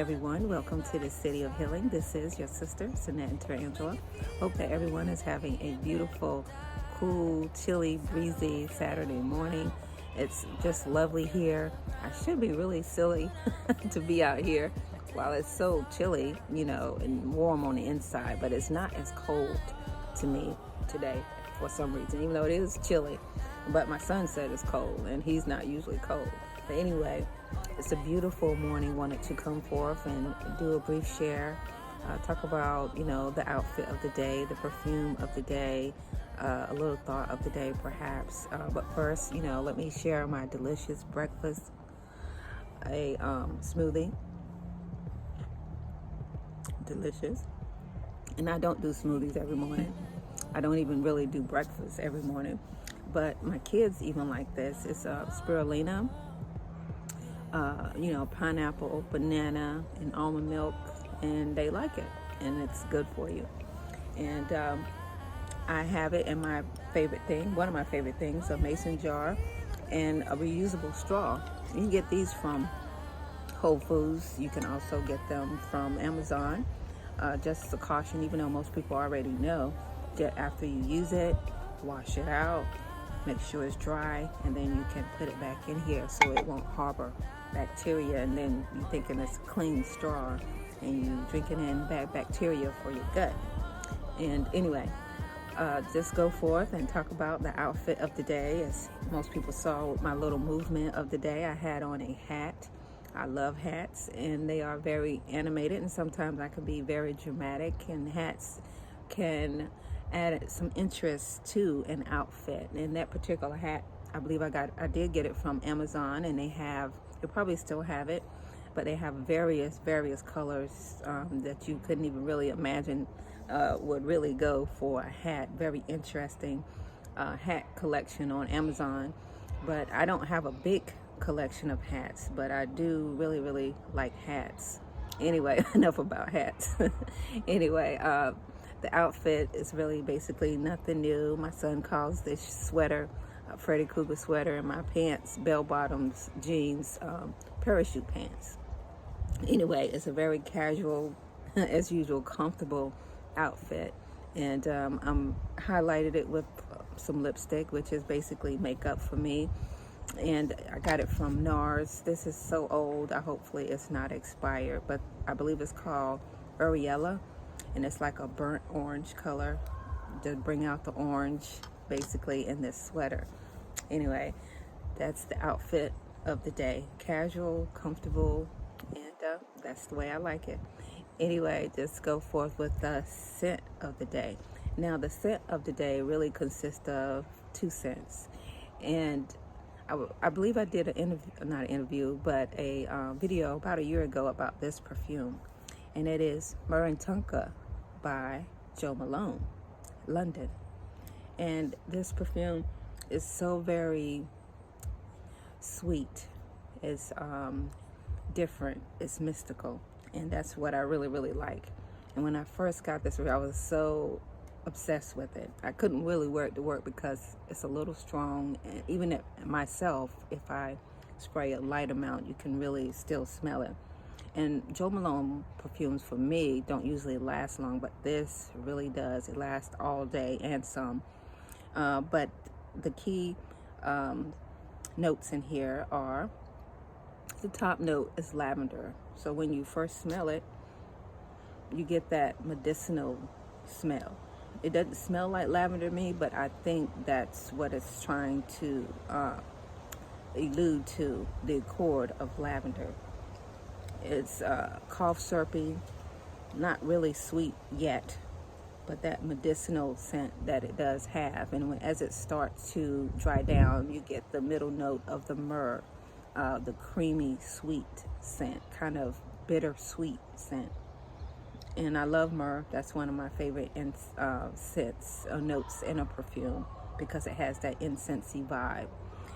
everyone. Welcome to the City of Healing. This is your sister, Sanette and Tarangela. Hope that everyone is having a beautiful, cool, chilly, breezy Saturday morning. It's just lovely here. I should be really silly to be out here while it's so chilly, and warm on the inside, but it's not as cold to me today for some reason, even though it is chilly. But my son said it's cold, and he's not usually cold. But anyway, it's a beautiful morning. Wanted to come forth and do a brief share, talk about, the outfit of the day, the perfume of the day, a little thought of the day perhaps. But first, let me share my delicious breakfast, a smoothie. Delicious. And I don't do smoothies every morning. I don't even really do breakfast every morning. But my kids even like this. It's spirulina, pineapple, banana, and almond milk, and they like it, and it's good for you. And I have it in my favorite thing, one of my favorite things, a mason jar and a reusable straw. You can get these from Whole Foods. You can also get them from Amazon. Just as a caution, even though most people already know, that after you use it, wash it out, make sure it's dry, and then you can put it back in here so it won't harbor bacteria, and then you're thinking it's a clean straw and you drinking in bad bacteria for your gut. And anyway, just go forth and talk about the outfit of the day. As most people saw with my little movement of the day, I had on a hat. I love hats, and they are very animated, and sometimes I can be very dramatic, and hats can add some interest to an outfit. And that particular hat, I believe I did get it from Amazon, and they probably still have it, but they have various colors that you couldn't even really imagine would really go for a hat. Very interesting hat collection on Amazon. But I don't have a big collection of hats, but I do really like hats. Anyway, enough about hats. Anyway, the outfit is really basically nothing new. My son calls this sweater Freddy Krueger sweater, and my pants, bell bottoms, jeans, parachute pants. Anyway, it's a very casual, as usual, comfortable outfit. And I'm highlighted it with some lipstick, which is basically makeup for me. And I got it from NARS. This is so old. Hopefully it's not expired, but I believe it's called Ariella, and it's like a burnt orange color to bring out the orange basically in this sweater. Anyway, that's the outfit of the day. Casual, comfortable, and that's the way I like it. Anyway, just go forth with the scent of the day. Now, the scent of the day really consists of 2 scents. And I believe I did a video about a year ago about this perfume. And it is Myrrh and Tonka by Jo Malone, London. And this perfume is so very sweet. It's different. It's mystical. And that's what I really like. And when I first got this, I was so obsessed with it. I couldn't really wear it to work because it's a little strong. And even myself, if I spray a light amount, you can really still smell it. And Jo Malone perfumes for me don't usually last long, but this really does. It lasts all day and some. But the key notes in here are, the top note is lavender. So when you first smell it, you get that medicinal smell. It doesn't smell like lavender to me, but I think that's what it's trying to allude to, the accord of lavender. It's cough syrupy, not really sweet yet, but that medicinal scent that it does have. And as it starts to dry down, you get the middle note of the myrrh, the creamy sweet scent, kind of bittersweet scent. And I love myrrh. That's one of my favorite scents, notes in a perfume, because it has that incensey vibe.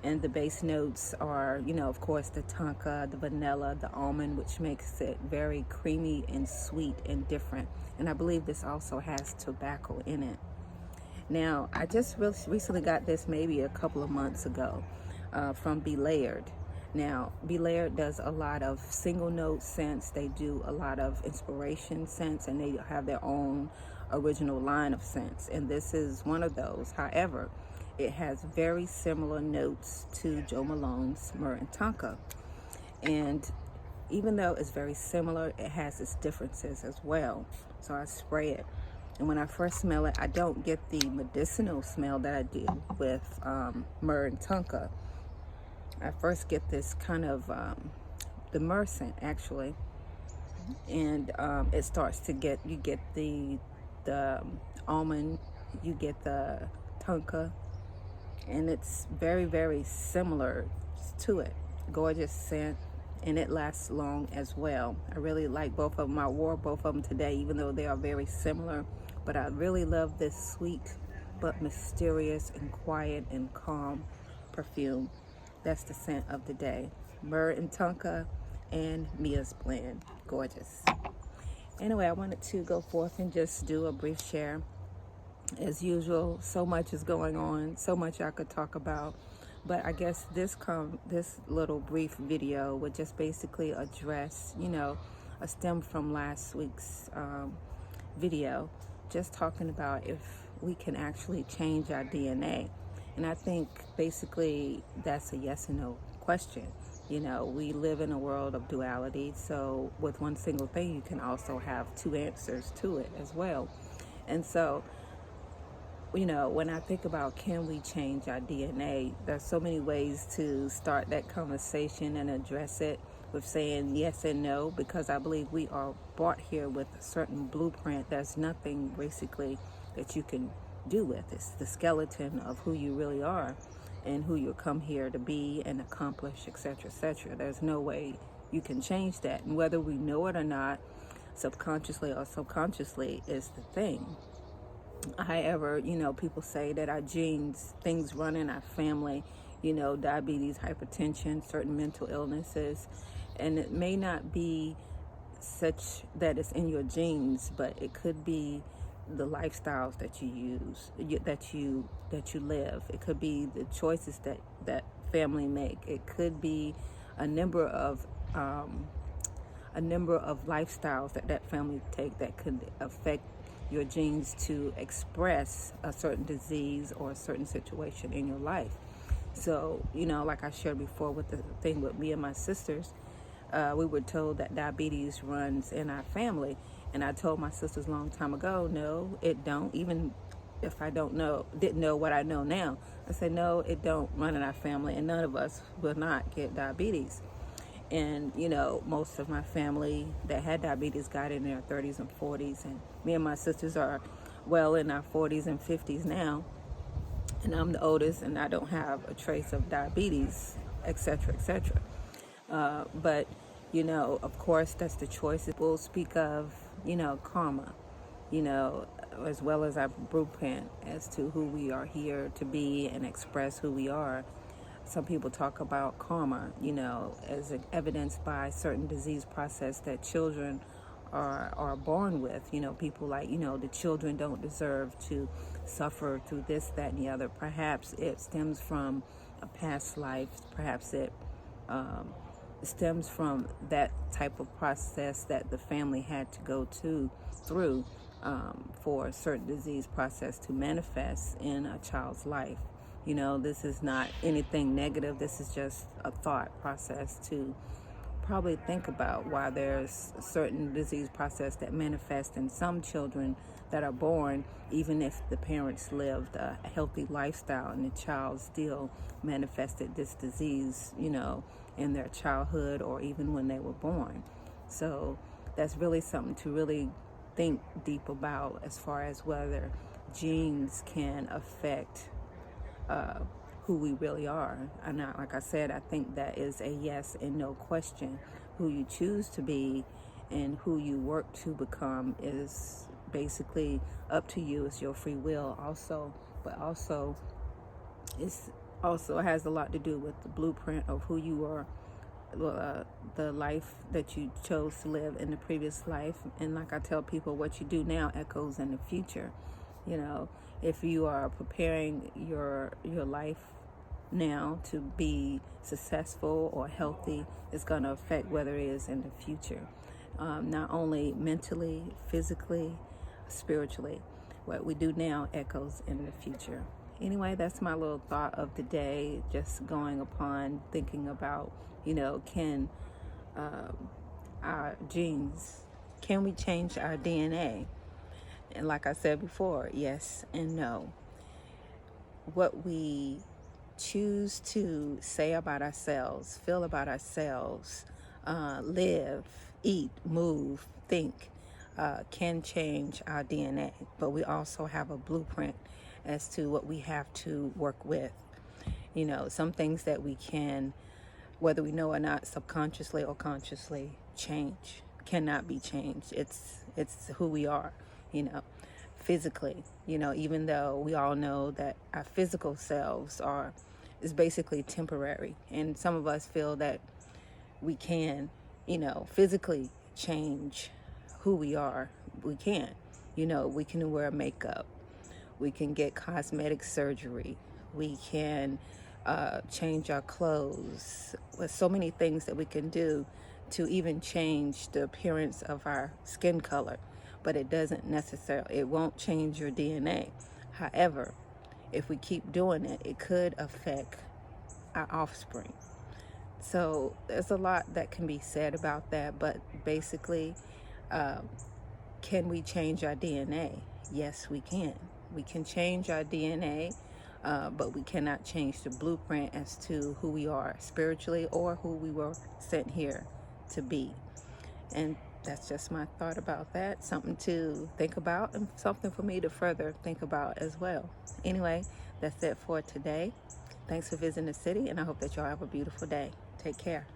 And the base notes are, of course, the tonka, the vanilla, the almond, which makes it very creamy and sweet and different. And I believe this also has tobacco in it. Now, I just recently got this maybe a couple of months ago from Be Layered. Now, Belair does a lot of single note scents. They do a lot of inspiration scents, and they have their own original line of scents. And this is one of those. However, it has very similar notes to Joe Malone's Myrrh and Tonka. And even though it's very similar, it has its differences as well. So I spray it. And when I first smell it, I don't get the medicinal smell that I do with Myrrh and Tonka. I first get this kind of the myrrh scent, actually, and it starts to get, you get the almond, you get the tonka, and it's very, very similar to it. Gorgeous scent, and it lasts long as well. I really like both of them. I wore both of them today, even though they are very similar, but I really love this sweet but mysterious and quiet and calm perfume. That's the scent of the day. Myrrh and Tonka and Mia's Blend. Gorgeous. Anyway, I wanted to go forth and just do a brief share. As usual, so much is going on, so much I could talk about. But I guess this little brief video would just basically address, a stem from last week's video, just talking about if we can actually change our DNA. And I think basically that's a yes and no question. We live in a world of duality, so with one single thing, you can also have two answers to it as well. And so, when I think about can we change our DNA, there's so many ways to start that conversation and address it with saying yes and no, because I believe we are brought here with a certain blueprint. There's nothing basically that you can do with. It's the skeleton of who you really are and who you come here to be and accomplish, etc., etc. There's no way you can change that, and whether we know it or not, subconsciously or subconsciously, is the thing. However, people say that our genes, things run in our family, diabetes, hypertension, certain mental illnesses, and it may not be such that it's in your genes, but it could be the lifestyles that you use, that you live. It could be the choices that family make. It could be a number of lifestyles that family take that could affect your genes to express a certain disease or a certain situation in your life. So, like I shared before with the thing with me and my sisters, we were told that diabetes runs in our family. And I told my sisters a long time ago, no, it don't. Even if I didn't know what I know now, I said, no, it don't run in our family, and none of us will not get diabetes. And, most of my family that had diabetes got in their 30s and 40s. And me and my sisters are well in our 40s and 50s now. And I'm the oldest, and I don't have a trace of diabetes, etc., etc. But, of course, that's the choice. We'll speak of, karma, as well as our blueprint as to who we are here to be and express who we are. Some people talk about karma, as evidenced by certain disease process that children are born with. People like, the children don't deserve to suffer through this, that, and the other. Perhaps it stems from a past life. Perhaps it stems from that type of process that the family had to go through for a certain disease process to manifest in a child's life. This is not anything negative. This is just a thought process to probably think about why there's a certain disease process that manifests in some children that are born, even if the parents lived a healthy lifestyle and the child still manifested this disease, in their childhood or even when they were born. So that's really something to really think deep about as far as whether genes can affect who we really are. And like I said, I think that is a yes and no question. Who you choose to be and who you work to become is basically up to you. It's your free will also, but also has a lot to do with the blueprint of who you are, the life that you chose to live in the previous life. And like I tell people, what you do now echoes in the future. If you are preparing your life now to be successful or healthy is going to affect whether it is in the future. Not only mentally, physically, spiritually. What we do now echoes in the future. Anyway, that's my little thought of the day, just going upon thinking about, can our genes, can we change our DNA? And like I said before, yes and no. What we choose to say about ourselves, feel about ourselves, live, eat, move, think, can change our DNA. But we also have a blueprint as to what we have to work with. Some things that we can, whether we know or not, subconsciously or consciously change, cannot be changed. It's who we are, physically, even though we all know that our physical selves is basically temporary. And some of us feel that we can, physically change who we are. We can, we can wear makeup. We can get cosmetic surgery. We can change our clothes. There's so many things that we can do to even change the appearance of our skin color. But it won't change your DNA. However, if we keep doing it, it could affect our offspring. So there's a lot that can be said about that, but basically, can we change our DNA? Yes, we can. We can change our DNA, but we cannot change the blueprint as to who we are spiritually or who we were sent here to be. And that's just my thought about that. Something to think about and something for me to further think about as well. Anyway, that's it for today. Thanks for visiting the city, and I hope that y'all have a beautiful day. Take care.